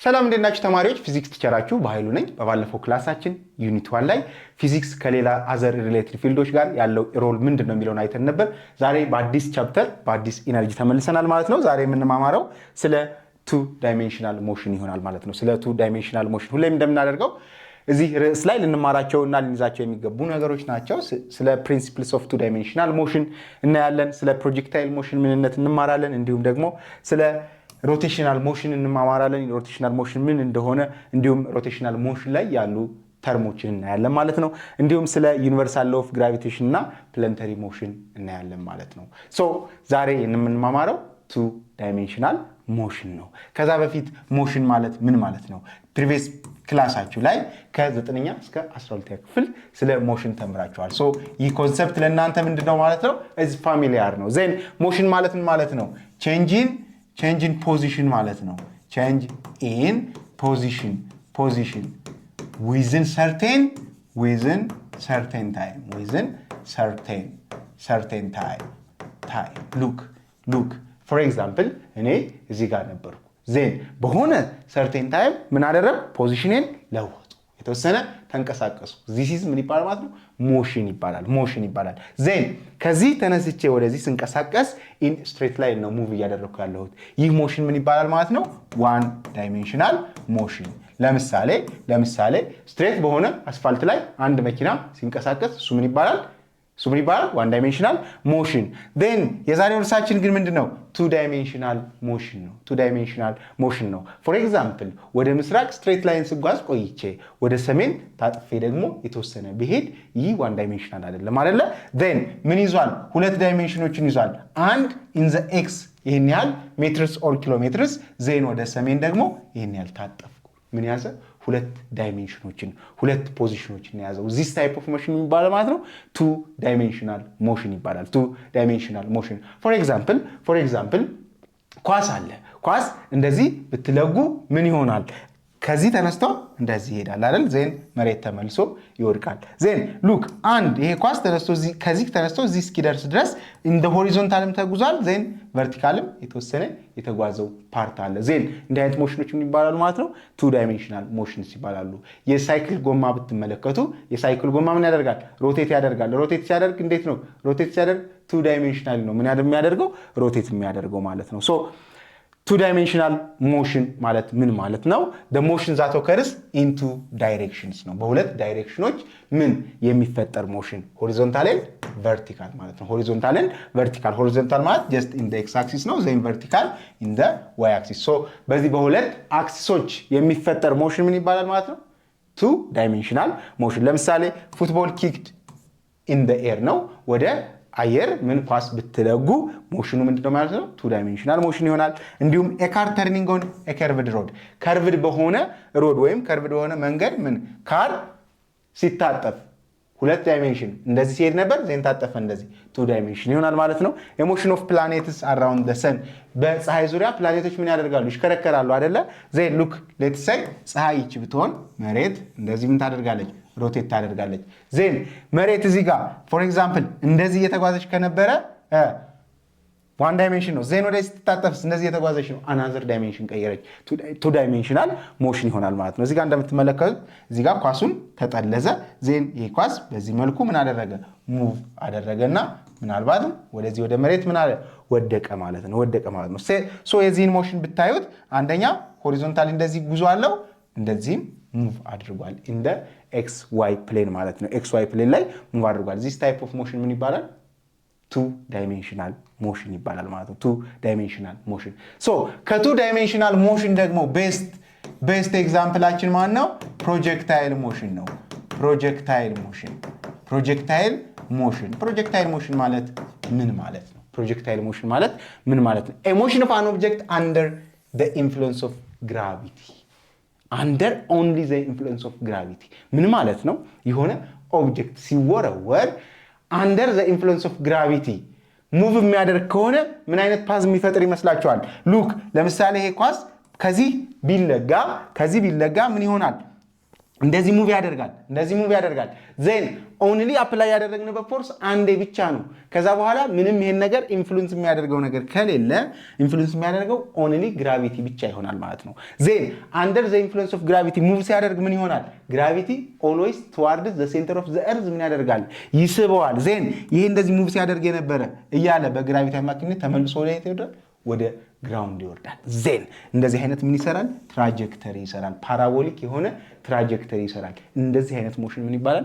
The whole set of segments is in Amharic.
ሰላም እንደናችሁ ተማሪዎች ፊዚክስ ቲቸራችሁ በኃይሉ ነኝ። በባለፈው ክላሳችን ዩኒት 1 ላይ ፊዚክስ ከሌላ አዘር ሪሌትድ ፊልዶች ጋር ያለው ሮል ምንድነው የሚለውን አይተን ነበር። ዛሬ በአዲስ ቻፕተር በአዲስ ኢነርጂ ተመልሰናል ማለት ነው። ዛሬ የምንማማረው ስለ ቱ ዳይሜንሽናል ሞሽን ይሆናል ማለት ነው። ስለ ቱ ዳይሜንሽናል ሞሽን ሁሌም እንደምናደርገው እዚህ ርዕስ ላይ ልንማራቸውና ልንይዛቸው የሚገቡ ነገሮች ናቸው። ስለ ፕሪንሲፕልስ ኦፍ ቱ ዳይሜንሽናል ሞሽን እናያለን። ስለ ፕሮጀክታይል ሞሽን ምንነት እንማራለን። እንዲሁም ደግሞ ስለ ሮቴሽናል ሞሽን እንማማራለን። ሮቴሽናል ሞሽን ምን እንደሆነ እንዲሁም ሮቴሽናል ሞሽን ላይ ያሉ ተርሞችን እናያለን ማለት ነው። እንዲሁም ስለ ዩኒቨርሳል ሎው ኦፍ ግራቪቴሽን እና ፕላኔታሪ ሞሽን እናያለን ማለት ነው። ሶ ዛሬ የምንማማረው ቱ ዳይሜንሽናል ሞሽን ነው። ከዛ በፊት ሞሽን ማለት ምን ማለት ነው? ፕሪቪየስ ክላሳችሁ ላይ ከ9ኛ እስከ 12ኛ ክፍል ስለ ሞሽን ተምራችኋል። ሶ ይህ ኮንሰፕት ለእናንተ ምንድነው ማለት ነው? እዚህ ፋሚሊያር ነው። ዜን ሞሽን ማለት ምን ማለት ነው? change in position ማለት ነው። change in position within certain time look for example እኔ እዚህ ጋር ነበርኩ ዜን በሆነ certain time ምን አደረግ ፖዚሽኔን ለወጡ የተወሰነ ተንቀሳቀሱ this is ምን ይባላል ማለት ነው? ሞሽን ይባላል። ዜን ከዚህ ተነስቼ ወደዚህ ስንቀሳቀስ ኢን ስትሬት ላይን ነው ሙቭ እያደረኩ ያለሁት። ይህ ሞሽን ምን ይባላል ማለት ነው? ዋን ዳይሜንሽናል ሞሽን። ለምሳሌ ስትሬት በሆነ አስፋልት ላይ አንድ መኪና ሲንቀሳቀስ እሱ ምን ይባላል? ዋን ዳይሜንሽናል ሞሽን። ዜን የዛሬው ርዕሳችን ግን ምንድነው? ቱ ዳይሜንሽናል ሞሽን ነው። ፎር ኤግዛምፕል ወደ ምስራቅ ስትሬት ላይን ስጓዝ ቆይቼ ወደ ሰሜን ታጥፌ ደግሞ የተወሰነ ብሄድ ይህ ዋን ዳይሜንሽናል አይደለም አይደለ? ዜን ምን ይዟል? ሁለት ዳይሜንሽኖችን ይዟል። አንድ ኢን ዘ ኤክስ ይሄን ያህል ሜትርስ ኦር ኪሎሜትርስ፣ ዜን ወደ ሰሜን ደግሞ ይሄን ያህል ታጠፍኩ። ምን ያዘ? ሁለት ዳይሜንሽኖችን ሁለት ፖዚሽኖችን ያዘው። ዚስ ታይፕ ኦፍ ሞሽን የሚባለው ማለት ነው ቱ ዳይሜንሽናል ሞሽን ይባላል። ቱ ዳይሜንሽናል ሞሽን ፎር ኤግዛምፕል ኳስ አለ። ኳስ እንደዚህ ብትለጉ ምን ይሆናል? ከዚህ ተነስቶ እንደዚህ ይሄዳል አይደል? ዜን መሬት ተመልሶ ይወድቃል። ዜን ሉክ አንድ ይሄ ኳስ ተነስቶ ከዚህ ተነስቶ እዚህ እስኪደርስ ድረስ እንደ ሆሪዞንታልም ተጉዟል። ዜን ቨርቲካልም የተወሰነ የተጓዘው ፓርት አለ። ዜን እንዲህ አይነት ሞሽኖች ምን ይባላሉ ማለት ነው? ቱ ዳይሜንሽናል ሞሽንስ ይባላሉ። የሳይክል ጎማ ብትመለከቱ የሳይክል ጎማ ምን ያደርጋል? ሮቴት ያደርጋል። ሮቴት ሲያደርግ እንዴት ነው? ሮቴት ሲያደርግ ቱ ዳይሜንሽናል ነው ምን የሚያደርገው? ሮቴት የሚያደርገው ማለት ነው። ሶ ቱ ዳይሜንሽናል ሞሽን ማለት ምን ማለት ነው? the motion that occurs in two directions ነው። በሁለት ዳይሬክሽኖች ምን የሚፈጠር ሞሽን? ሆሪዞንታል ኤንድ ቨርቲካል ማለት ነው። ሆሪዞንታል ማለት just in the x axis ነው። then vertical in the y axis። so በዚህ በሁለት አክሲሶች የሚፈጠር ሞሽን ምን ይባላል ማለት ነው? ቱ ዳይሜንሽናል ሞሽን። ለምሳሌ ፉትቦል kicked in the air ነው። ወደ አየር ምን ኳስ ብትለጉ ሞሽኑ ምንድነው ማለት ነው? ቱ ዳይሜንሽናል ሞሽን ይሆናል። እንዲሁም a car turning on a curved road ከርቭድ በሆነ ሮድ ወይም ከርቭድ በሆነ መንገድ ምን ካር ሲታጠፍ ሁለት ዳይሜንሽን እንደዚህ ሲሄድ ነበር ዜን ታጠፈ እንደዚህ ቱ ዳይሜንሽን ይሆናል ማለት ነው። emotion of planets around the sun በፀሐይ ዙሪያ ፕላኔቶች ምን ያደርጋሉ? ይሽከረከራሉ አይደለ? ዜን ሉክ ሌትስ ሴይ ፀሐይ ይቺ ብትሆን መሬት እንደዚህ ምን ታደርጋለች? ሮቴት ታደርጋለች። ዜን መሬት እዚህ ጋር ፎር ኤግዛምፕል እንደዚህ እየተጓዘች ከነበረ ዋን ዳይሜንሽን ነው። ዜን ወደ ስትታጠፍስ እንደዚህ እየተጓዘች ነው፣ አናዘር ዳይሜንሽን ቀየረች። ቱ ዳይሜንሽናል ሞሽን ይሆናል ማለት ነው። እዚህ ጋር እንደምትመለከቱት እዚህ ጋር ኳሱን ተጠለዘ። ዜን ይሄ ኳስ በዚህ መልኩ ምን አደረገ? ሙቭ አደረገና ምናልባትም ወደዚህ ወደ መሬት ምን አለ? ወደቀ ማለት ነው። ሶ የዚህን ሞሽን ብታዩት አንደኛ ሆሪዞንታሊ እንደዚህ ጉዞ አለው፣ እንደዚህም ሙቭ አድርጓል። ኢንደ ኤክስ ዋይ ፕሌን ማለት ነው። ኤክስ ዋይ ፕሌን ላይ ሙቭ አድርጓል። ዚስ ታይፕ ኦፍ ሞሽን ምን ይባላል? ቱ ዳይሜንሽናል ሞሽን ይባላል ማለት ነው። ቱ ዳይሜንሽናል ሞሽን። ሶ ከቱ ዳይሜንሽናል ሞሽን ደግሞ ቤስት ኤግዛምፕላችን ማን ነው? ፕሮጀክታይል ሞሽን ነው። ፕሮጀክታይል ሞሽን ማለት ምን ማለት ነው? ፕሮጀክታይል ሞሽን ማለት ምን ማለት ነው? ኤ ሞሽን ኦፍ አን ኦብጀክት አንደር ዘ ኢንፍሉዌንስ ኦፍ ግራቪቲ under only the influence of gravity ምን ማለት ነው? የሆነ ኦብጀክት ሲወረወር under the influence of gravity ሙቭ የሚያደርግ ከሆነ ምን አይነት ፓዝ የሚፈጥር ይመስላችኋል? ሉክ ለምሳሌ ይሄ ኳስ ከዚህ ቢለጋ ምን ይሆናል? እንደዚህ ሙቭ ያደርጋል ዜን ኦንሊ አፕላይ ያደረግንበት ፎርስ አንዴ ብቻ ነው። ከዛ በኋላ ምንም ይሄን ነገር ኢንፍሉዌንስ የሚያደርገው ነገር ከሌለ ኢንፍሉዌንስ የሚያደርገው ኦንሊ ግራቪቲ ብቻ ይሆናል ማለት ነው። ዜን አንደር ዘ ኢንፍሉዌንስ ኦፍ ግራቪቲ ሙቭ ሲያደርግ ምን ይሆናል? ግራቪቲ ኦልዌይስ ቱዋርድስ ዘ ሴንተር ኦፍ ዘ እርዝ ምን ያደርጋል? ይስበዋል። ዜን ይሄ እንደዚህ ሙቭ ሲያደርግ የነበረ እያለ በግራቪቲ አማካኝነት ተመልሶ ወደ የት ይወርዳል? ወደ ግራውንድ ይወርዳል። ዜን እንደዚህ አይነት ምን ይሰራል? ትራጀክተሪ ይሰራል። ፓራቦሊክ የሆነ ትራጀክተሪ ይሰራል። እንደዚህ አይነት ሞሽን ምን ይባላል?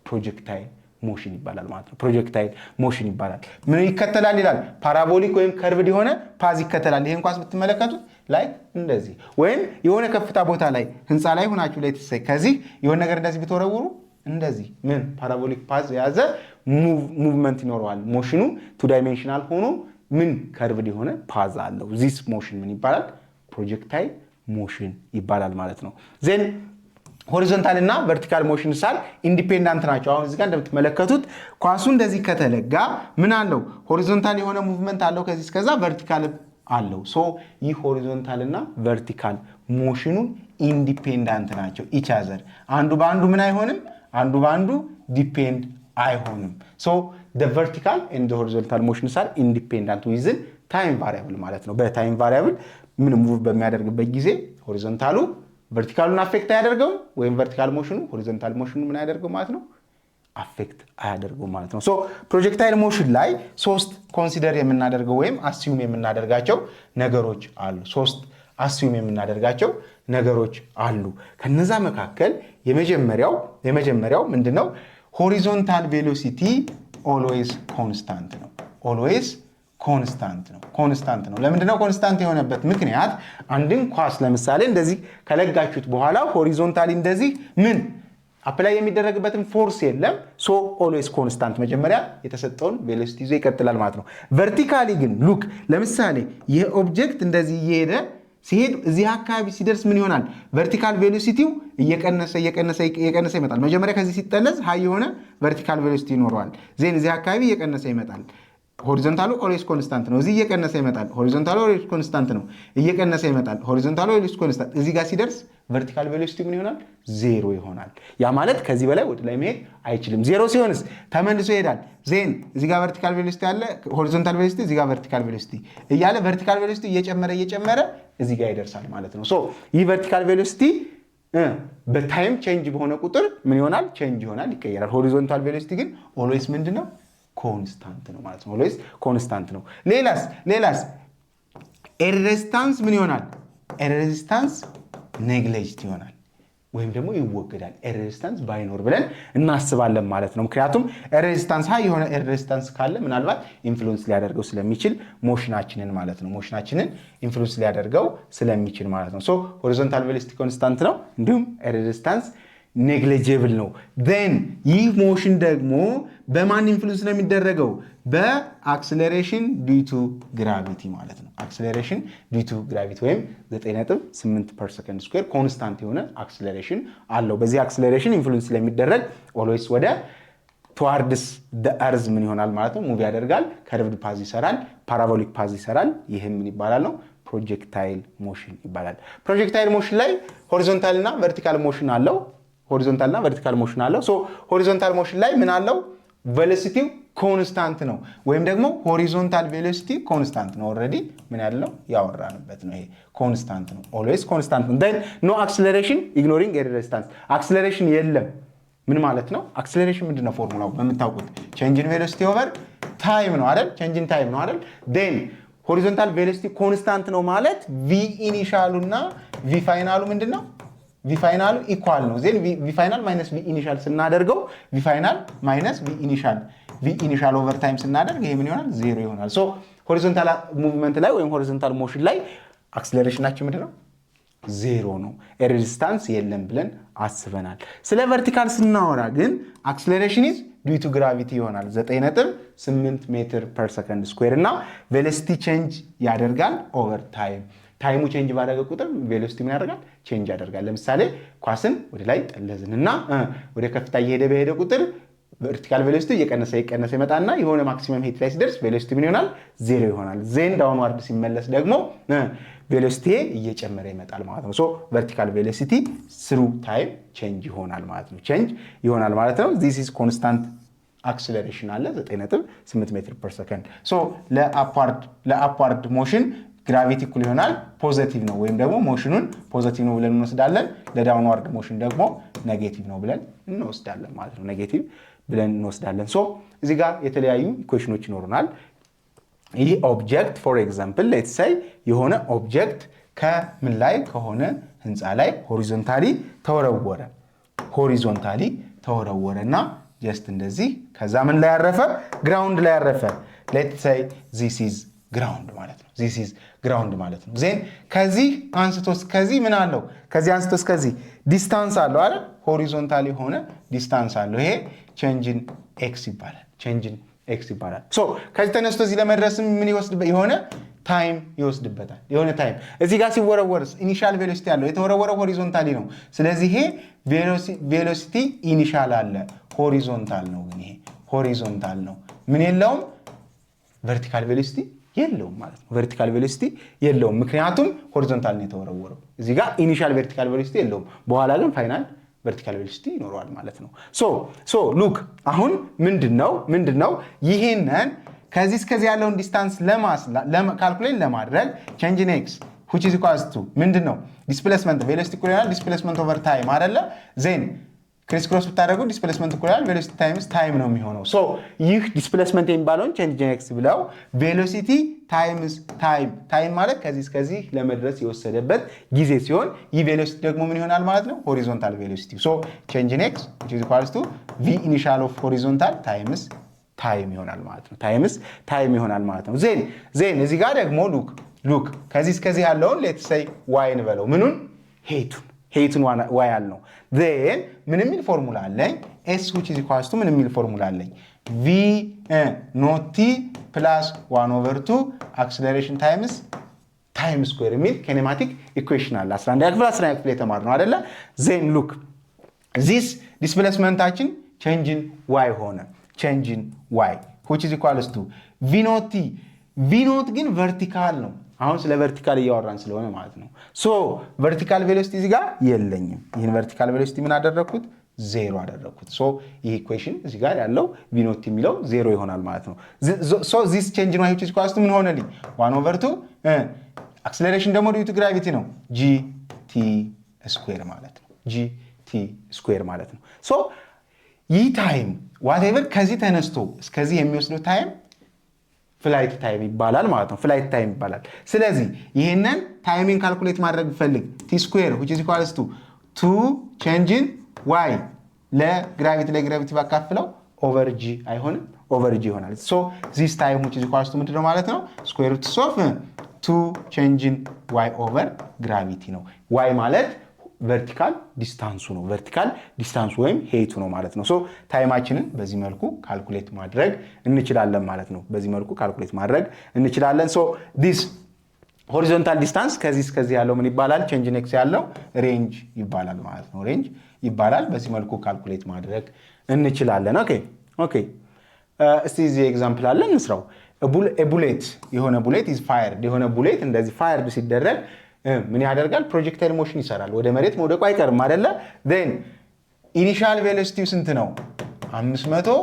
ፕሮጀክታይል ሞሽን ይባላል ማለት ነው። ፕሮጀክታይል ሞሽን ይባላል። ምን ይከተላል ይላል? ፓራቦሊክ ወይም ከርቭድ የሆነ ፓዝ ይከተላል። ይሄን ኳስ ብትመለከቱት ላይ እንደዚህ ወይም የሆነ ከፍታ ቦታ ላይ ህንፃ ላይ ሆናችሁ ላይ ተሰይ ከዚህ የሆነ ነገር እንደዚህ ብትወረውሩ እንደዚህ ምን ፓራቦሊክ ፓዝ የያዘ ሙቭመንት ይኖረዋል። ሞሽኑ ቱ ዳይሜንሽናል ሆኖ ምን ከርቭድ የሆነ ፓዝ አለው። ዚስ ሞሽን ምን ይባላል? ፕሮጀክታይል ሞሽን ይባላል ማለት ነው። ዜን ሆሪዞንታል እና ቨርቲካል ሞሽን ሳል ኢንዲፔንዳንት ናቸው። አሁን እዚህ ጋር እንደምትመለከቱት ኳሱ እንደዚህ ከተለጋ ምን አለው? ሆሪዞንታል የሆነ ሙቭመንት አለው ከዚህ እስከዛ፣ ቨርቲካል አለው። ሶ ይህ ሆሪዞንታል እና ቨርቲካል ሞሽኑ ኢንዲፔንዳንት ናቸው። ኢች አዘር አንዱ በአንዱ ምን አይሆንም? አንዱ በአንዱ ዲፔንድ አይሆንም። ሶ the vertical and the horizontal motions are independent within time variable ማለት ነው። በታይም ቫሪያብል ምን ሙቭ በሚያደርግበት ጊዜ ሆሪዞንታሉ ቨርቲካሉን አፌክት አያደርገው ወይም ቨርቲካል ሞሽኑ ሆሪዞንታል ሞሽኑ ምን አያደርገው ማለት ነው? አፌክት አያደርገው ማለት ነው። ሶ ፕሮጀክታይል ሞሽን ላይ ሶስት ኮንሲደር የምናደርገው ወይም አስዩም የምናደርጋቸው ነገሮች አሉ። ሶስት አስዩም የምናደርጋቸው ነገሮች አሉ። ከነዛ መካከል የመጀመሪያው ምንድነው? ሆሪዞንታል ቬሎሲቲ ኦልዌይስ ኮንስታንት ነው። ኦልዌይስ ኮንስታንት ነው። ለምንድነው ኮንስታንት የሆነበት ምክንያት? አንድን ኳስ ለምሳሌ እንደዚህ ከለጋችሁት በኋላ ሆሪዞንታሊ እንደዚህ ምን አፕላይ የሚደረግበትን ፎርስ የለም። ሶ ኦልዌይስ ኮንስታንት መጀመሪያ የተሰጠውን ቬሎሲቲ ይዞ ይቀጥላል ማለት ነው። ቨርቲካሊ ግን ሉክ ለምሳሌ ይህ ኦብጀክት እንደዚህ እየሄደ ሲሄድ እዚህ አካባቢ ሲደርስ ምን ይሆናል? ቨርቲካል ቬሎሲቲው እየቀነሰ ይመጣል። መጀመሪያ ከዚህ ሲጠለዝ ሃይ የሆነ ቨርቲካል ቬሎሲቲ ይኖረዋል። ዜን እዚህ አካባቢ እየቀነሰ ይመጣል። ሆሪዞንታሉ ኦልዌይስ ኮንስታንት ነው። እዚህ እየቀነሰ ይመጣል። ሆሪዞንታሉ ኦልዌይስ ኮንስታንት ነው። እየቀነሰ ይመጣል። ሆሪዞንታሉ ኦልዌይስ ኮንስታንት። እዚህ ጋር ሲደርስ ቨርቲካል ቬሎሲቲ ምን ይሆናል? ዜሮ ይሆናል። ያ ማለት ከዚህ በላይ ወደ ላይ መሄድ አይችልም። ዜሮ ሲሆንስ ተመልሶ ይሄዳል። ዜን እዚህ ጋር ቨርቲካል ቬሎሲቲ አለ፣ ሆሪዞንታል ቬሎሲቲ፣ እዚህ ጋር ቨርቲካል ቬሎሲቲ እያለ ቨርቲካል ቬሎሲቲ እየጨመረ እዚህ ጋር ይደርሳል ማለት ነው። ሶ ይህ ቨርቲካል ቬሎሲቲ በታይም ቼንጅ በሆነ ቁጥር ምን ይሆናል? ቼንጅ ይሆናል፣ ይቀየራል። ሆሪዞንታል ቬሎሲቲ ግን ኦልዌይስ ምንድነው? ኮንስታንት ነው ማለት ነው። ኦልዌይስ ኮንስታንት ነው። ሌላስ ኤር ሬዚስታንስ ምን ይሆናል? ኤር ሬዚስታንስ ኔግሌጅድ ይሆናል ወይም ደግሞ ይወገዳል። ኤር ሬዚስታንስ ባይኖር ብለን እናስባለን ማለት ነው። ምክንያቱም ኤር ሬዚስታንስ ሃይ የሆነ ኤር ሬዚስታንስ ካለ ምናልባት ኢንፍሉዌንስ ሊያደርገው ስለሚችል ሞሽናችንን ማለት ነው። ሞሽናችንን ኢንፍሉዌንስ ሊያደርገው ስለሚችል ማለት ነው። ሶ ሆሪዞንታል ቬሎሲቲ ኮንስታንት ነው፣ እንዲሁም ኤር ሬዚስታንስ ኔግሊጂብል ነው። ዜን ይህ ሞሽን ደግሞ በማን ኢንፍሉዌንስ ነው የሚደረገው? በአክሰለሬሽን ዲው ቱ ግራቪቲ ማለት ነው። አክሰለሬሽን ዲው ቱ ግራቪቲ ወይም 9.8 ፐር ሰከንድ ስኩዌር ኮንስታንት የሆነ አክሰለሬሽን አለው። በዚህ አክሰለሬሽን ኢንፍሉዌንስ ስለሚደረግ ኦልዌይስ ወደ ቱዋርድስ ደ እርዝ ምን ይሆናል ማለት ነው? ሙቭ ያደርጋል። ከርቭድ ፓዝ ይሰራል፣ ፓራቦሊክ ፓዝ ይሰራል። ይህም ምን ይባላል ነው? ፕሮጀክታይል ሞሽን ይባላል። ፕሮጀክታይል ሞሽን ላይ ሆሪዞንታል እና ቨርቲካል ሞሽን አለው። ሆሪዞንታል እና ቨርቲካል ሞሽን አለው። ሶ ሆሪዞንታል ሞሽን ላይ ምን አለው? ቬሎሲቲው ኮንስታንት ነው ወይም ደግሞ ሆሪዞንታል ቬሎሲቲ ኮንስታንት ነው። ኦልሬዲ ምን ያለው ያወራንበት ነው። ይሄ ኮንስታንት ነው፣ ኦልዌይስ ኮንስታንት ነው። ዜን ኖ አክሰለሬሽን ኢግኖሪንግ ኤር ሬዚስታንስ። አክሰለሬሽን የለም። ምን ማለት ነው? አክሰለሬሽን ምንድነው? ፎርሙላው በምታውቁት ቼንጅ ኢን ቬሎሲቲ ኦቨር ታይም ነው አይደል? ቼንጅ ኢን ታይም ነው አይደል? ዜን ሆሪዞንታል ቬሎሲቲ ኮንስታንት ነው ማለት ቪ ኢኒሻሉ እና ቪ ፋይናሉ ምንድነው? ቪ ፋይናሉ ኢኳል ነው። ዜን ቪ ፋይናል ማይነስ ቪ ኢኒሻል ስናደርገው ቪ ፋይናል ማይነስ ቪ ኢኒሻል ኦቨር ታይም ስናደርግ ይሄ ምን ይሆናል? ዜሮ ይሆናል። ሶ ሆሪዞንታል ሙቭመንት ላይ ወይም ሆሪዞንታል ሞሽን ላይ አክሰለሬሽናችን ምንድነው? ዜሮ ነው። ኤር ሬዚስታንስ የለም ብለን አስበናል። ስለ ቨርቲካል ስናወራ ግን አክሰለሬሽን ኢዝ ዲው ቱ ግራቪቲ ይሆናል። 9.8 ሜትር ፐር ሰከንድ ስኩዌር እና ቬሎሲቲ ቼንጅ ያደርጋል ኦቨር ታይም። ታይሙ ቼንጅ ባደረገ ቁጥር ቬሎሲቲ ምን ያደርጋል? ቼንጅ ያደርጋል። ለምሳሌ ኳስን ወደ ላይ ጠለዝንና ወደ ከፍታ እየሄደ በሄደ ቁጥር ቨርቲካል ቬሎሲቲ እየቀነሰ ይመጣና የሆነ ማክሲመም ሄት ላይ ሲደርስ ቬሎሲቲ ምን ይሆናል? 0 ይሆናል። ዜን ዳውንዋርድ ሲመለስ ደግሞ ቬሎሲቲ እየጨመረ ይመጣል ማለት ነው። ሶ ቨርቲካል ቬሎሲቲ ስሩ ታይም ቼንጅ ይሆናል ማለት ነው። ዚስ ኢዝ ኮንስታንት አክሰለሬሽን አለ 9.8 ሜትር ፐር ሰከንድ። ሶ ለአፕዋርድ ሞሽን ግራቪቲ እኩል ይሆናል ፖዚቲቭ ነው ወይም ደግሞ ሞሽኑን ፖዚቲቭ ነው ብለን እንወስዳለን። ለዳውንዋርድ ሞሽን ደግሞ ኔጌቲቭ ነው ብለን እንወስዳለን ማለት ነው። ኔጌቲቭ ብለን እንወስዳለን። ሶ እዚህ ጋር የተለያዩ ኢኩዌሽኖች ይኖሩናል። ይህ ኦብጀክት ፎር ኤግዛምፕል ሌትስ ሴይ የሆነ ኦብጀክት ከምን ላይ ከሆነ ህንፃ ላይ ሆሪዞንታሊ ተወረወረና ጀስት እንደዚህ ከዛ ምን ላይ ያረፈ? ግራውንድ ላይ ያረፈ። ሌትስ ሴይ ዚስ ኢዝ ግራውንድ ማለት ነው። ዜን ከዚህ አንስቶ እስከዚህ ምን አለው? ከዚህ አንስቶ እስከዚህ ዲስታንስ አለው አይደል? ሆሪዞንታሊ ሆነ ዲስታንስ አለው። ይሄ ቼንጅን ኤክስ ይባላል። ሶ ከዚህ ተነስቶ እዚህ ለመድረስም ምን የሆነ ታይም ይወስድበታል። የሆነ ታይም እዚህ ጋር ሲወረወርስ ኢኒሻል ቬሎሲቲ አለው። የተወረወረው ሆሪዞንታሊ ነው። ስለዚህ ይሄ ቬሎሲቲ ኢኒሻል አለ፣ ሆሪዞንታል ነው። ግን ይሄ ሆሪዞንታል ነው፣ ምን የለውም? ቨርቲካል ቬሎሲቲ የለውም ማለት ነው። ቨርቲካል ቬሎሲቲ የለውም ምክንያቱም ሆሪዞንታል ነው የተወረወረው። እዚህ ጋር ኢኒሻል ቨርቲካል ቬሎሲቲ የለውም፣ በኋላ ግን ፋይናል ቨርቲካል ቬሎሲቲ ይኖረዋል ማለት ነው። ሶ ሉክ አሁን ምንድነው ይሄንን ከዚህ እስከዚህ ያለውን ዲስታንስ ካልኩሌት ለማድረግ ቼንጅ ኢን ኤክስ which is equals to ምንድነው? ዲስፕሌስመንት ቬሎሲቲ እኩል ይሆናል ዲስፕሌስመንት ኦቨር ታይም አይደለ? ዜን ክሪስ ክሮስ ብታደርጉ ዲስፕሌስመንት እኩል ይሆናል ቬሎሲቲ ታይምስ ታይም ነው የሚሆነው። ሶ ይህ ዲስፕሌስመንት የሚባለውን ቼንጅ ኢን ኤክስ ብለው ቬሎሲቲ ታይምስ ታይም ማለት ከዚህ እስከዚህ ለመድረስ የወሰደበት ጊዜ ሲሆን ይህ ቬሎሲቲ ደግሞ ምን ይሆናል ማለት ነው? ሆሪዞንታል ቬሎሲቲ። ሶ ቼንጅ ኢን ኤክስ which is equals to v initial of horizontal times ታይም ይሆናል ማለት ነው። ዜን እዚህ ጋር ደግሞ ሉክ ከዚህ እስከዚህ ያለውን ሌትስ ሴይ ዋይ እንበለው። ምኑን? ሄቱን ዋይ አልነው። ዜን ምን የሚል ፎርሙላ አለኝ? ኤስ which is equals to ምን የሚል ፎርሙላ አለኝ? v ኖት t ፕላስ 1/2 አክሰለሬሽን ታይምስ ታይም ስኩዌር የሚል ኬኔማቲክ ኢኩዌሽን አለ። 11ኛ ክፍል የተማርነው አይደለ? ዜን ሉክ ዚስ ዲስፕሌስመንታችን ቼንጅን ዋይ ሆነ። ቼንጅን ዋይ which is equals to v ኖት ግን ቨርቲካል ነው። አሁን ስለ ቨርቲካል እያወራን ስለሆነ ማለት ነው። ሶ ቨርቲካል ቬሎሲቲ እዚህ ጋር የለኝም። ይህን ቨርቲካል ቬሎሲቲ ምን አደረግኩት? 0 አደረግኩት። ሶ ይህ ኢኩዌሽን እዚህ ጋር ያለው v ኖት የሚለው 0 ይሆናል ማለት ነው። ሶ ዚስ ቼንጅ ኢን ዋይ which is equals to ምን ሆነልኝ? 1/2 አክሰለሬሽን ደግሞ ዲዩ ቱ ግራቪቲ ነው gt ስኩዌር ማለት ነው። ሶ ይህ ታይም ዋትኤቨር ከዚህ ተነስቶ እስከዚህ የሚወስደው ታይም ፍላይት ታይም ይባላል ማለት ነው። ፍላይት ታይም ይባላል። ስለዚህ ይሄንን ታይሚንግ ካልኩሌት ማድረግ ቢፈልግ ቲ ስኩዌር which is equals to 2 change in y ለግራቪቲ ባካፍለው ኦቨር ጂ አይሆንም? ኦቨር ጂ ይሆናል። ሶ this time which is equals to ምንድነው ማለት ነው? ስኩዌር ሩት ኦፍ 2 change in y ኦቨር ግራቪቲ ነው። y ማለት ቨርቲካል ዲስታንሱ ነው። ቨርቲካል ዲስታንሱ ወይም ሄቱ ነው ማለት ነው። ሶ ታይማችንን በዚህ መልኩ ካልኩሌት ማድረግ እንችላለን ማለት ነው። ሶ ዲስ ሆሪዞንታል ዲስታንስ ከዚህ እስከዚህ ያለው ምን ይባላል? ቼንጅ ኢን ኤክስ ያለው ሬንጅ ይባላል ማለት ነው። ሬንጅ ይባላል። በዚህ መልኩ ካልኩሌት ማድረግ እንችላለን። ኦኬ እስቲ እዚህ ኤግዛምፕል አለ እንስራው። የሆነ ቡሌት ኢዝ ፋየርድ። የሆነ ቡሌት እንደዚህ ፋየርድ ሲደረግ ምን ያደርጋል? ፕሮጀክታይል ሞሽን ይሰራል። ወደ መሬት መውደቁ አይቀርም አይደለ? ዜን ኢኒሻል ቬሎሲቲው ስንት ነው? 500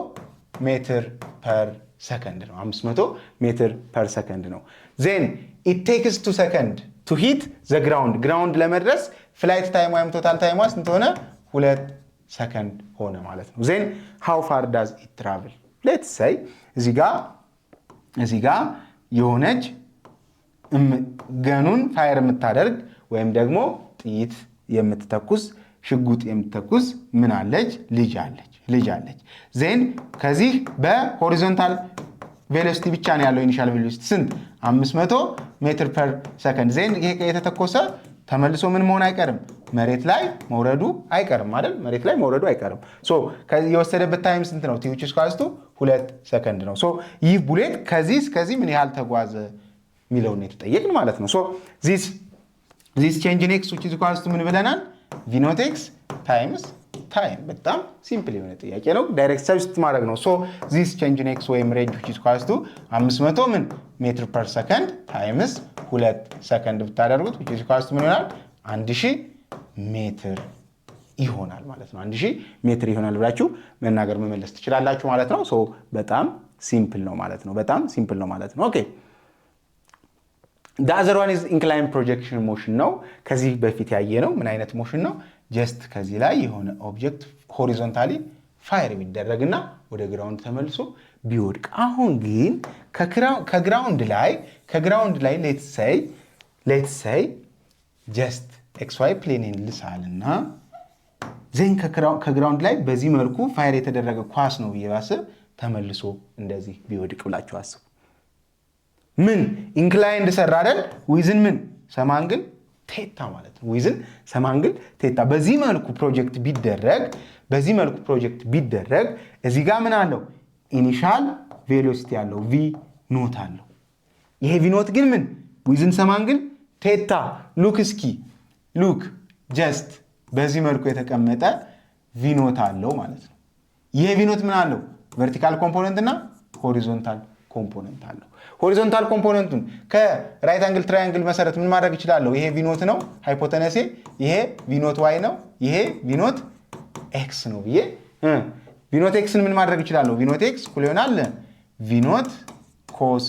ሜትር ፐር ሰከንድ ነው። 500 ሜትር ፐር ሰከንድ ነው። ዜን ኢት ቴክስ 2 ሰከንድ ቱ ሂት ዘ ግራውንድ ለመድረስ ፍላይት ታይም ወይም ቶታል ታይም ስንት ሆነ? 2 ሰከንድ ሆነ ማለት ነው። ዜን ሃው ፋር ዳዝ ኢት ትራቭል? ሌትስ ሴይ እዚህ ጋር የሆነች ገኑን ፋየር የምታደርግ ወይም ደግሞ ጥይት የምትተኩስ ሽጉጥ የምትተኩስ ምን አለች? ልጅ አለች። ዜን ከዚህ በሆሪዞንታል ቬሎሲቲ ብቻ ነው ያለው ኢኒሻል ቬሎሲቲ ስንት? 500 ሜትር ፐር ሰከንድ። ዜን ይሄ የተተኮሰ ተመልሶ ምን መሆን አይቀርም? መሬት ላይ መውረዱ አይቀርም አይደል? መሬት ላይ መውረዱ አይቀርም። ሶ የወሰደበት ታይም ስንት ነው? ቲ which is equals to 2 ሰከንድ ነው። ሶ ይህ ቡሌት ከዚህ እስከዚህ ምን ያህል ተጓዘ ሚለውን የተጠየቅን ማለት ነው። ሶ ዚስ ቼንጅ ኢን ኤክስ which is equals to ምን ብለናል? v ኖት ኤክስ ታይምስ ታይም። በጣም ሲምፕል የሆነ ጥያቄ ነው። ዳይሬክት ሰብስቲት ማድረግ ነው። ሶ ዚስ ቼንጅ ኢን ኤክስ ወይም ሬንጅ which is equals to 500 ምን ሜትር ፐር ሰከንድ ታይምስ 2 ሰከንድ ብታደርጉት which is equals to ምን ይሆናል 1000 ሜትር ይሆናል ማለት ነው። 1000 ሜትር ይሆናል ብላችሁ መናገር መመለስ ትችላላችሁ ማለት ነው። ሶ በጣም ሲምፕል ነው ማለት ነው። በጣም ሲምፕል ነው ማለት ነው። ኦኬ the other one is inclined projection motion ነው። ከዚህ በፊት ያየነው ምን አይነት ሞሽን ነው? ጀስት ከዚህ ላይ የሆነ ኦብጀክት ሆሪዞንታሊ ፋየር ቢደረግና ወደ ግራውንድ ተመልሶ ቢወድቅ። አሁን ግን ከግራውንድ ላይ ሌትስ ሴይ ጀስት ኤክስ ዋይ ፕሌንን ልሳልና ዘን ከግራውንድ ላይ በዚህ መልኩ ፋየር የተደረገ ኳስ ነው ብዬ ባስብ ተመልሶ እንደዚህ ቢወድቅ ብላችሁ አስቡ። ምን ኢንክላይንድ ሰራ አይደል? ዊዝን ምን ሰማንግል ቴታ ማለት ነው። ዊዝን ሰማንግል ቴታ በዚህ መልኩ ፕሮጀክት ቢደረግ እዚህ ጋር ምን አለው? ኢኒሻል ቬሎሲቲ አለው ቪ ኖት አለው። ይሄ ቪ ኖት ግን ምን ዊዝን ሰማንግል ቴታ ሉክ ጀስት በዚህ መልኩ የተቀመጠ ቪ ኖት አለው ማለት ነው። ይሄ ቪ ኖት ምን አለው? ቨርቲካል ኮምፖነንት እና ሆሪዞንታል ኮምፖነንት አለው። ሆሪዞንታል ኮምፖነንቱን ከራይት አንግል ትራያንግል መሰረት ምን ማድረግ ይችላል? ይሄ ቪኖት ነው ሃይፖተነሴ፣ ይሄ ቪኖት ዋይ ነው፣ ይሄ ቪኖት ኤክስ ነው ብዬ ቪኖት ኤክስን ምን ማድረግ ይችላል? ቪኖት ኤክስ እኩል ይሆናል ቪኖት ኮስ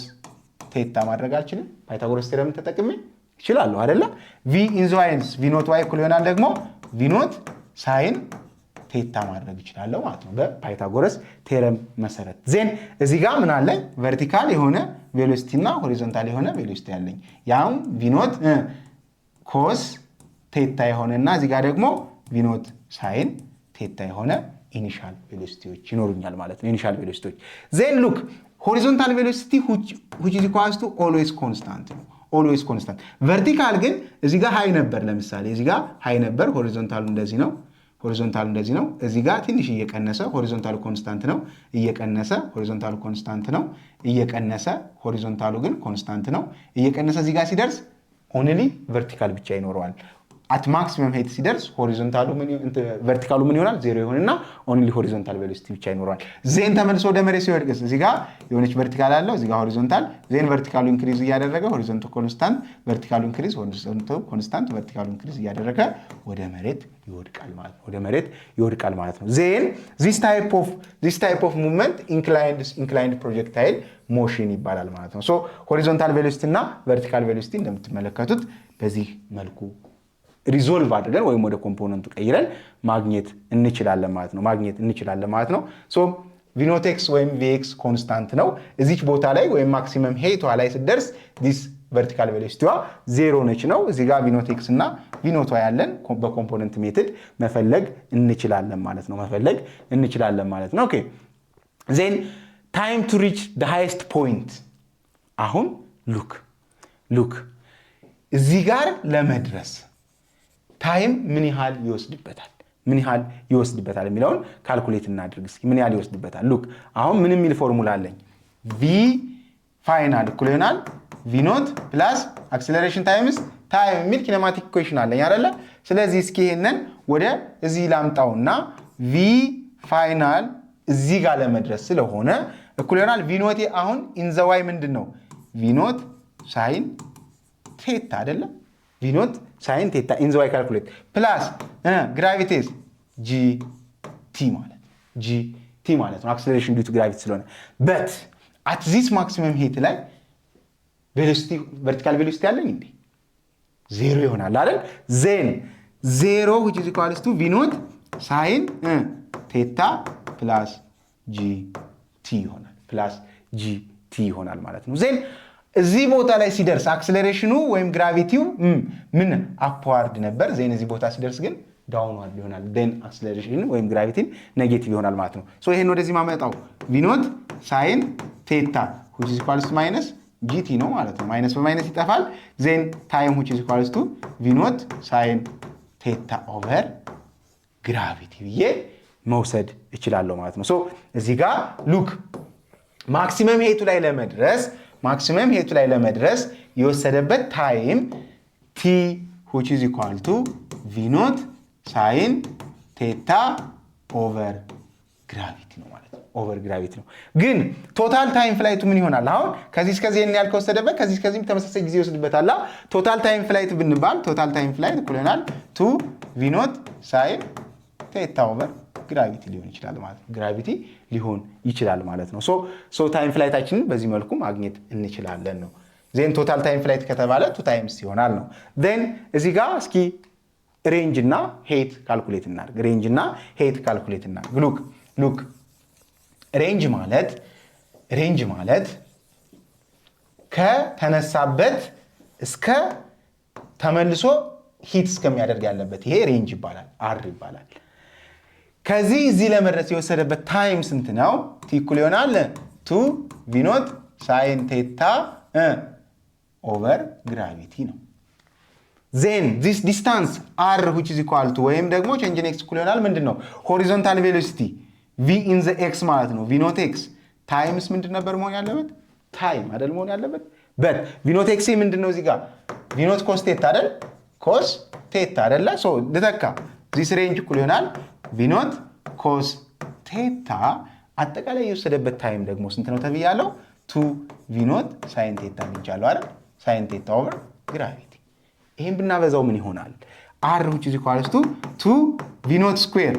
ቴታ ማድረግ አልችልም? ፓይታጎረስ ቴረም ተጠቅሜ ይችላለሁ አይደለ? ቪ ኢን ዘ ዋይንስ ቪኖት ዋይ እኩል ይሆናል ደግሞ ቪኖት ሳይን ቴታ ማድረግ ይችላለሁ ማለት ነው በፓይታጎረስ ቴረም መሰረት። ዜን እዚህ ጋር ምን አለኝ? ቨርቲካል የሆነ ቬሎሲቲ እና ሆሪዞንታል የሆነ ቬሎሲቲ ያለኝ ያው ቪኖት ኮስ ቴታ የሆነና እዚህ ጋር ደግሞ ቪኖት ሳይን ቴታ የሆነ ኢኒሻል ቬሎሲቲዎች ይኖሩኛል ማለት ነው። ኢኒሻል ቬሎሲቲዎች ዜን ሉክ ሆሪዞንታል ቬሎሲቲ which is equals to always constant ነው። always constant ቨርቲካል ግን እዚህ ጋር ሃይ ነበር። ለምሳሌ እዚህ ጋር ሃይ ነበር፣ ሆሪዞንታሉ እንደዚህ ነው፣ ሆሪዞንታሉ እንደዚህ ነው። እዚህ ጋር ትንሽ እየቀነሰ ሆሪዞንታሉ ኮንስታንት ነው፣ እየቀነሰ ሆሪዞንታሉ ኮንስታንት ነው፣ እየቀነሰ ሆሪዞንታሉ ግን ኮንስታንት ነው፣ እየቀነሰ እዚህ ጋር ሲደርስ ኦንሊ ቨርቲካል ብቻ ይኖረዋል። አት ማክሲመም ሄት ሲደርስ ሆሪዞንታሉ ቨርቲካሉ ምን ይሆናል? ዜሮ ይሆንና ኦንሊ ሆሪዞንታል ቬሎሲቲ ብቻ ይኖረዋል። ዜን ተመልሶ ወደ መሬት ሲወድቅስ እዚህ ጋር የሆነች ቨርቲካል አለው፣ እዚህ ጋር ሆሪዞንታል፣ ዜን ቨርቲካሉ ኢንክሪዝ እያደረገ ሆሪዞንታል ኮንስታንት፣ ቨርቲካሉ ኢንክሪዝ፣ ሆሪዞንታል ኮንስታንት፣ ቨርቲካሉ ኢንክሪዝ እያደረገ ወደ መሬት ይወድቃል ማለት ነው። ወደ መሬት ይወድቃል ማለት ነው። ዜን this type of movement inclined projectile motion ይባላል ማለት ነው። ሶ ሆሪዞንታል ቬሎሲቲ እና ቨርቲካል ቬሎሲቲ እንደምትመለከቱት በዚህ መልኩ ሪዞልቭ አድርገን ወይም ወደ ኮምፖነንቱ ቀይረን ማግኘት እንችላለን ማለት ነው። ሶ ቪኖቴክስ ወይም ቪኤክስ ኮንስታንት ነው። እዚች ቦታ ላይ ወይም ማክሲመም ሄቷ ላይ ስትደርስ ዲስ ቨርቲካል ቬሎሲቲዋ ዜሮ ነች ነው። እዚህ ጋር ቪኖቴክስ እና ቪኖቷ ያለን በኮምፖነንት ሜትድ መፈለግ እንችላለን ማለት ነው። ኦኬ ዜን ታይም ቱ ሪች ዘ ሃይስት ፖይንት። አሁን ሉክ እዚህ ጋር ለመድረስ ታይም ምን ያህል ይወስድበታል የሚለውን ካልኩሌት እናድርግ እስኪ። ምን ያህል ይወስድበታል? ሉክ አሁን ምን የሚል ፎርሙላ አለኝ? ቪ ፋይናል እኩል ይሆናል ቪ ኖት ፕላስ አክሰለሬሽን ታይምስ ታይም የሚል ኪኔማቲክ ኢኩዌሽን አለኝ አይደለ? ስለዚህ እስኪ ይሄንን ወደ እዚህ ላምጣውና ቪ ፋይናል እዚህ ጋር ለመድረስ ስለሆነ እኩል ይሆናል ቪ ኖት አሁን ኢን ዘ ዋይ ምንድን ነው? ቪ ኖት ሳይን ቴታ አይደለ? ቪ ኖት ሳይን ቴታ ኢን ዘ ዋይ ካልኩሌት ፕላስ ግራቪቲስ ጂቲ ማለት ነው። አክሰለሬሽን ዲው ቱ ግራቪቲ ስለሆነ በት አት ዚስ ማክሲመም ሄት ላይ ቬሎሲቲ ቨርቲካል ቬሎሲቲ አለኝ እንዴ? ዜሮ ይሆናል አይደል? ዜን ዜሮ which is equals to ቪ ኖት ሳይን ቴታ ፕላስ ጂቲ ይሆናል ማለት ነው። ዜን እዚህ ቦታ ላይ ሲደርስ አክሰለሬሽኑ ወይም ግራቪቲው ምን አፕዋርድ ነበር። ዜን እዚህ ቦታ ሲደርስ ግን ዳውንዋርድ ይሆናል። ዜን አክሰለሬሽን ወይም ግራቪቲን ኔጌቲቭ ይሆናል ማለት ነው። ሶ ይሄን ወደዚህ ማመጣው ቪ ኖት ሳይን ቴታ which is equals to ማይነስ ጂቲ ነው ማለት ነው። ማይነስ በማይነስ ይጠፋል። ዜን ታይም which is equals to ቪ ኖት ሳይን ቴታ ኦቨር ግራቪቲ ብዬ መውሰድ እችላለሁ ማለት ነው። ሶ እዚህ ጋር ሉክ ማክሲመም ሄቱ ላይ ለመድረስ የወሰደበት ታይም ቲ which is equal to ቪ ኖት ሳይን ቴታ ኦቨር ግራቪቲ ነው ማለት ነው። ኦቨር ግራቪቲ ነው። ግን ቶታል ታይም ፍላይቱ ምን ይሆናል? አሁን ከዚህ እስከዚህ ያህል ከወሰደበት ከዚህ እስከዚህም ተመሳሳይ ጊዜ ይወስድበታል። ቶታል ታይም ፍላይት ብንባል ቶታል ታይም ፍላይት እኩል ይሆናል 2v0 ሳይን ቴታ ኦቨር ግራቪቲ ሊሆን ይችላል ማለት ነው። ግራቪቲ ሊሆን ይችላል ማለት ነው። ሶ ታይም ፍላይታችንን በዚህ መልኩ ማግኘት እንችላለን ነው። ዜን ቶታል ታይም ፍላይት ከተባለ 2 ታይምስ ይሆናል ነው። ዜን እዚህ ጋር እስኪ ሬንጅ እና ሄት ካልኩሌት እናድርግ። ሬንጅ እና ሄት ካልኩሌት እናድርግ። ሉክ ሬንጅ ማለት ከተነሳበት እስከ ተመልሶ ሂት እስከሚያደርግ ያለበት ይሄ ሬንጅ ይባላል፣ አር ይባላል። ከዚህ እዚህ ለመድረስ የወሰደበት ታይም ስንት ነው? ቲ እኩል ይሆናል 2v0 ሳይን ቴታ ኦቨር ግራቪቲ ነው። ዜን ዚስ ዲስታንስ አር which is equal to ወይም ደግሞ ቼንጅ ኢን ኤክስ እኩል ይሆናል ምንድን ነው? ሆሪዞንታል ቬሎሲቲ v in the x ማለት ነው። v0 x ታይምስ ምንድን ነበር መሆን ያለበት? ታይም አይደል መሆን ያለበት? በት v0 x ምንድን ነው? እዚህ ጋር v0 ኮስ ቴታ አይደል? ኮስ ቴታ አይደለ? ሶ ልተካ ዚስ ሬንጅ እኩል ይሆናል v0 ኮስ ቴታ አጠቃላይ የወሰደበት ታይም ደግሞ ስንት ነው ተብያለሁ? 2v0 ሳይን ቴታ ብቻለሁ አይደል? ሳይን ቴታ ኦቨር ግራቪቲ። ይሄን ብናበዛው ምን ይሆናል? r which is equal to 2v0 ስኩዌር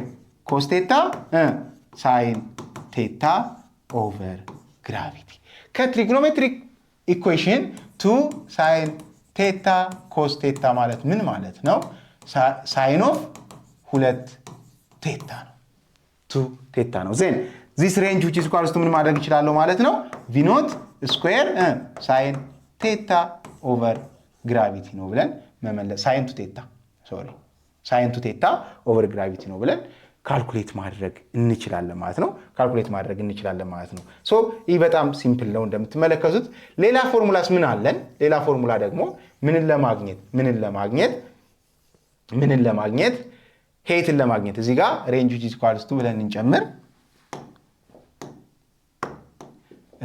ኮስ ቴታ ሳይን ቴታ ኦቨር ግራቪቲ። ከትሪግኖሜትሪክ ኢኩዌሽን 2 ሳይን ቴታ ኮስ ቴታ ማለት ምን ማለት ነው? ሳይን ኦፍ 2 ቴታ ነው። 2 ቴታ ነው። ዜን ዚስ ሬንጅ which is equal to ምን ማድረግ ይችላል ማለት ነው? v0 ስኩዌር ሳይን ቴታ ኦቨር ግራቪቲ ነው ብለን መመለስ ሳይን ቱ ቴታ ኦቨር ግራቪቲ ነው ብለን ካልኩሌት ማድረግ እንችላለን ማለት ነው። ሶ ይህ በጣም ሲምፕል ነው እንደምትመለከቱት። ሌላ ፎርሙላስ ምን አለን? ሌላ ፎርሙላ ደግሞ ምንን ለማግኘት ሄይትን ለማግኘት እዚህ ጋር ሬንጅ which is equal to ብለን እንጨምር።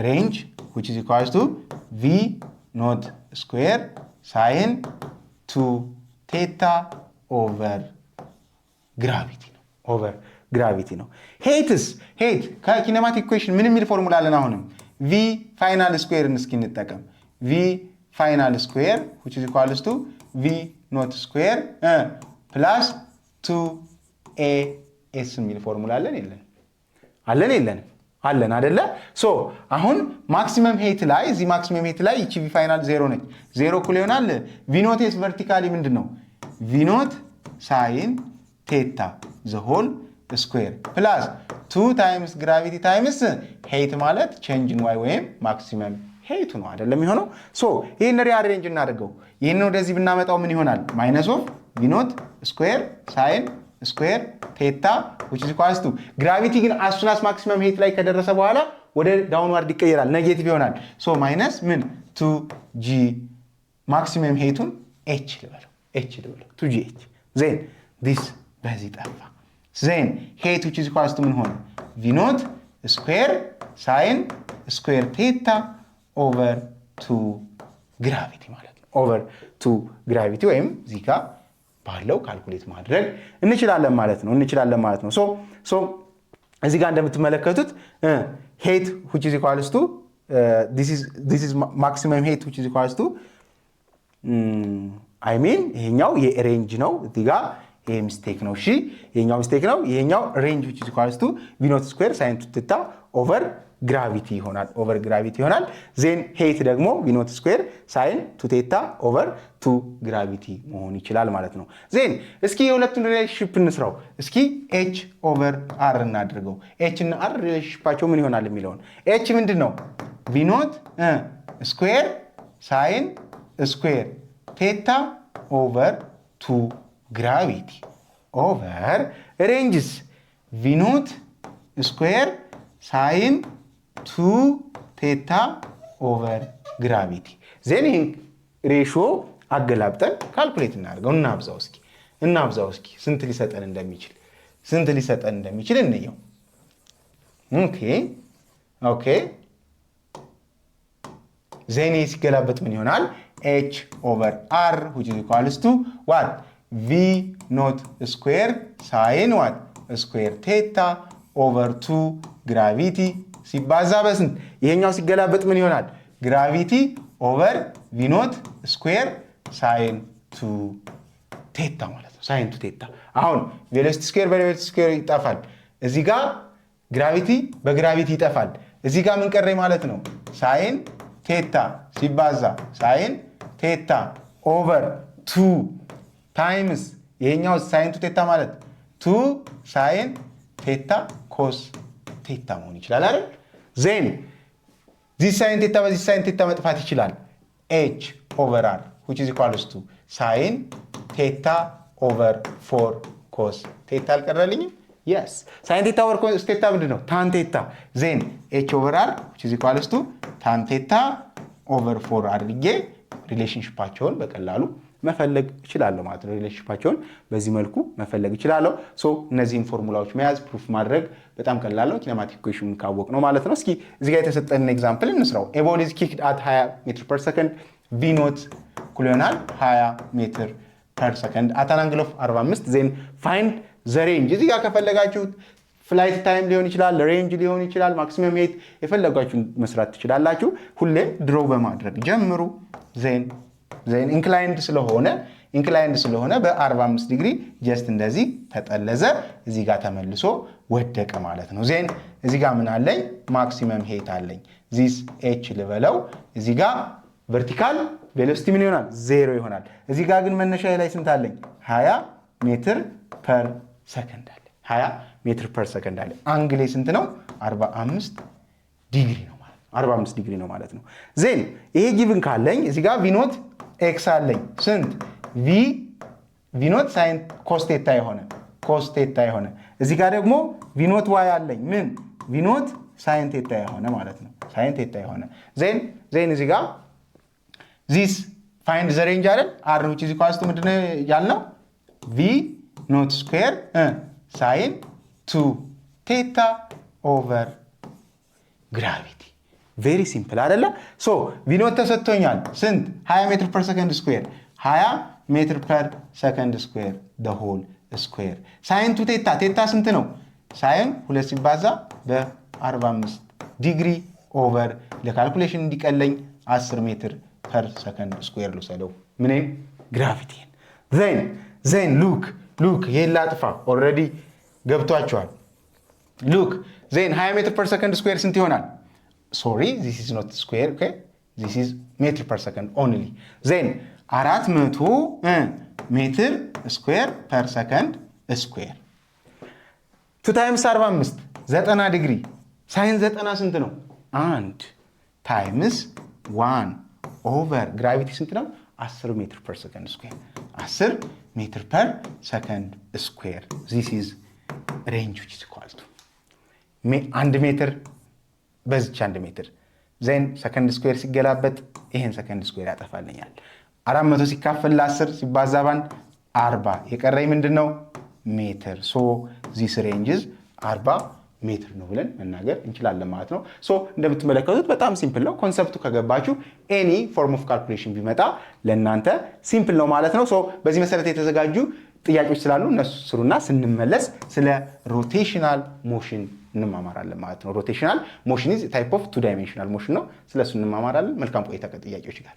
ሬንጅ which is equal to v0 ስኩዌር ሳይን 2 ቴታ ኦቨር ግራቪቲ ነው። ሄት ከኪኔማቲክ ኢኩዌሽን ምን የሚል ፎርሙላ አለን? አሁንም v ፋይናል ስኩዌርን እስኪ እንጠቀም። v ፋይናል ስኩዌር which is equal to v0 ስኩዌር ፕላስ 2as የሚል ፎርሙላ አለን የለንም? አለን አይደለ? ሶ አሁን ማክሲመም ሄት ላይ እዚህ ማክሲመም ሄት ላይ እቺ ቪ ፋይናል 0 ነች። 0 እኩል ይሆናል v0 s ቨርቲካሊ ምንድነው? v0 ሳይን ቴታ ዘ ሆል ስኩዌር ፕላስ 2 ታይምስ ግራቪቲ ታይምስ ሄት ማለት ቼንጅ ኢን ዋይ ወይም ማክሲመም ሄቱ ነው አይደለም የሚሆነው። ሶ ይሄን ሪአሬንጅ እናድርገው። ይሄን ወደዚህ ብናመጣው ምን ይሆናል? ማይነስ ኦፍ v0 ስኩዌር ሳይን ስኩዌር ቴታ which is equal to ግራቪቲ ግን አሱናስ ማክሲመም ሄት ላይ ከደረሰ በኋላ ወደ ዳውንዋርድ ይቀየራል፣ ኔጌቲቭ ይሆናል። ሶ ማይነስ ምን 2g ማክሲመም ሄቱን h ልበለው 2gh ዜን ዲስ በዚህ ጠፋ። ዜን ሄት which is equal to ምን ሆነ? v0 ስኩዌር ሳይን ስኩዌር ቴታ ኦቨር 2 ግራቪቲ ማለት ነው። ኦቨር 2 ግራቪቲ ወይም ዚጋ ባለው ካልኩሌት ማድረግ እንችላለን ማለት ነው። ሶ እዚህ ጋር እንደምትመለከቱት ሄት which is equal to this is maximum height which is equal to ይሄኛው የሬንጅ ነው። እዚህ ጋር ይሄ ሚስቴክ ነው። እሺ ይሄኛው ሚስቴክ ነው። ይሄኛው ሬንጅ which is equal to v0 ስኩዌር ሳይን 2 ቴታ ኦቨር ግራቪቲ ይሆናል። ዜን ሄት ደግሞ v0 ስኩዌር ሳይን 2 ቴታ ኦቨር 2 ግራቪቲ መሆን ይችላል ማለት ነው። ዜን እስኪ የሁለቱን ሪሌሽንሺፕ እንስራው። እስኪ h ኦቨር r እናድርገው። h እና r ሪሌሽንሺፓቸው ምን ይሆናል የሚለውን h ምንድነው? v0 ስኩዌር ሳይን ስኩዌር ቴታ ኦቨር 2 ግራቪቲ ኦቨር ሬንጅስ v0 ስኩዌር ሳይን 2 ቴታ ኦቨር ግራቪቲ። ዜን ይሄን ሬሾ አገላብጠን ካልኩሌት እናድርገው። እናብዛው እስኪ ስንት ሊሰጠን እንደሚችል እንየው። ኦኬ ዜን ሲገላበጥ ምን ይሆናል? h ኦቨር r which is equal to what ቪ ኖት ስኩዌር ሳይን ዋት ስኩዌር ቴታ ኦቨር 2 ግራቪቲ ሲባዛ በስንት ይሄኛው ሲገላበጥ ምን ይሆናል? ግራቪቲ ኦቨር ቪ ኖት ስኩዌር ሳይን 2 ቴታ ማለት ነው። ሳይን 2 ቴታ። አሁን ቬሎሲቲ ስኩዌር በቬሎሲቲ ስኩዌር ይጠፋል። እዚህ ጋር ግራቪቲ በግራቪቲ ይጠፋል። እዚህ ጋር ምን ቀረኝ ማለት ነው? ሳይን ቴታ ሲባዛ ሳይን ቴታ ኦቨር 2 ታይምስ ይሄኛው ሳይን 2 ቴታ ማለት 2 ሳይን ቴታ ኮስ ቴታ መሆን ይችላል አይደል? ዜን ዚህ ሳይን ቴታ በዚህ ሳይን ቴታ መጥፋት ይችላል። h ኦቨር r which is equals to ሳይን ቴታ ኦቨር 4 ኮስ ቴታ አልቀረልኝም? yes ሳይን ቴታ ኦቨር ኮስ ቴታ ምንድን ነው? ታን ቴታ። ዜን h ኦቨር r which is equals to ታን ቴታ ኦቨር 4 አድርጌ ሪሌሽንሺፓቸውን በቀላሉ መፈለግ እችላለሁ ማለት ነው። ሪሌሽንሺፓቸውን በዚህ መልኩ መፈለግ እችላለሁ። ሶ እነዚህን ፎርሙላዎች መያዝ ፕሩፍ ማድረግ በጣም ቀላል ነው። ኪኔማቲክ ኢኩዌሽኑን ካወቅ ነው ማለት ነው። እስኪ እዚህ ጋር የተሰጠንን ኤግዛምፕል እንስራው። ኤ ቦል ኢዝ ኪክድ አት 20 ሜትር ፐር ሰከንድ ቪ ኖት እኩል ይሆናል 20 ሜትር ፐር ሰከንድ አት አን አንግል ኦፍ 45 ዜን ፋይንድ ዘ ሬንጅ። እዚህ ጋር ከፈለጋችሁት ፍላይት ታይም ሊሆን ይችላል፣ ሬንጅ ሊሆን ይችላል፣ ማክሲመም ሄት የፈለጋችሁን መስራት ትችላላችሁ። ሁሌ ድሮ በማድረግ ጀምሩ። ዜን ኢንክላይንድ ስለሆነ በ45 ዲግሪ ጀስት እንደዚህ ተጠለዘ፣ እዚህ ጋር ተመልሶ ወደቀ ማለት ነው። ዜን እዚህ ጋር ምን አለኝ? ማክሲመም ሄት አለኝ። ዚስ ኤች ልበለው። እዚህ ጋር ቨርቲካል ቬሎሲቲ ምን ይሆናል? 0 ይሆናል። እዚህ ጋር ግን መነሻ ላይ ስንት አለኝ? 20 ሜትር ፐር ሰከንድ አለ። 20 ሜትር ፐር ሰከንድ አለ። አንግሌ ስንት ነው? 45 ዲግሪ ነው ማለት ነው። 45 ዲግሪ ነው ማለት ነው። ዜን ይሄ ጊቭን ካለኝ እዚህ ጋር ቪኖት ኤክስ አለኝ። ስንት? ቪኖት ሳይን ኮስቴታ የሆነ እዚህ ጋር ደግሞ ቪኖት ዋይ አለኝ። ምን? ቪኖት ሳይን ቴታ የሆነ ማለት ነው። ሳይን ቴታ የሆነ ዜን እዚህ ጋር ዚስ ፋይንድ ዘ ሬንጅ አይደል? አር which is equals to ምንድነው ያልነው? ቪ ኖት ስኩዌር ሳይን 2 ቴታ ኦቨር ግራቪቲ። ቬሪ ሲምፕል አይደለ? ሶ ቪኖት ተሰጥቶኛል። ስንት? 20 ሜትር ፐር ሰከንድ ስኩዌር 20 ሜትር ፐር ሰከንድ ስኩዌር the whole ስኩዌር ሳይን 2 ቴታ ስንት ነው? ሳይን 2 ሲባዛ በ45 ዲግሪ ኦቨር ለካልኩሌሽን እንዲቀለኝ 10 ሜትር ፐር ሰከንድ ስኩዌር ልውሰደው። ምንም ግራቪቲን ዜን ሉክ ይሄን ላጥፋ። ኦልሬዲ ገብቷቸዋል። ሉክ ዜን 20 ሜትር ፐር ሰከንድ ስኩዌር ስንት ይሆናል? ሶሪ this is not square, okay? this is meter per second only. ዜን 400 ሜትር ስኩዌር ፐር ሰከንድ ስኩዌር 2 ታይምስ 45 90 ዲግሪ ሳይን 90 ስንት ነው? 1 ታይምስ 1 ኦቨር ግራቪቲ ስንት ነው? 10 ሜትር ፐር ሰከንድ ስኩዌር 10 ሜትር ፐር ሰከንድ ስኩዌር this is range which is equal to 1 ሜትር በዚች 1 ሜትር ዜን ሰከንድ ስኩዌር ሲገላበጥ ይሄን ሰከንድ ስኩዌር ያጠፋልኛል። 400 ሲካፈል ለ10 ሲባዛ ባንድ 40 የቀረኝ ምንድነው? ሜትር። ሶ ዚስ ሬንጅዝ 40 ሜትር ነው ብለን መናገር እንችላለን ማለት ነው። ሶ እንደምትመለከቱት በጣም ሲምፕል ነው። ኮንሰፕቱ ከገባችሁ ኤኒ ፎርም ኦፍ ካልኩሌሽን ቢመጣ ለእናንተ ሲምፕል ነው ማለት ነው። ሶ በዚህ መሰረት የተዘጋጁ ጥያቄዎች ስላሉ እነሱ ስሩና ስንመለስ ስለ ሮቴሽናል ሞሽን እንማማራለን ማለት ነው። ሮቴሽናል ሞሽን ኢዝ ታይፕ ኦፍ 2 ዳይሜንሽናል ሞሽን ነው። ስለሱ እንማማራለን። መልካም ቆይታ ከጥያቄዎች ጋር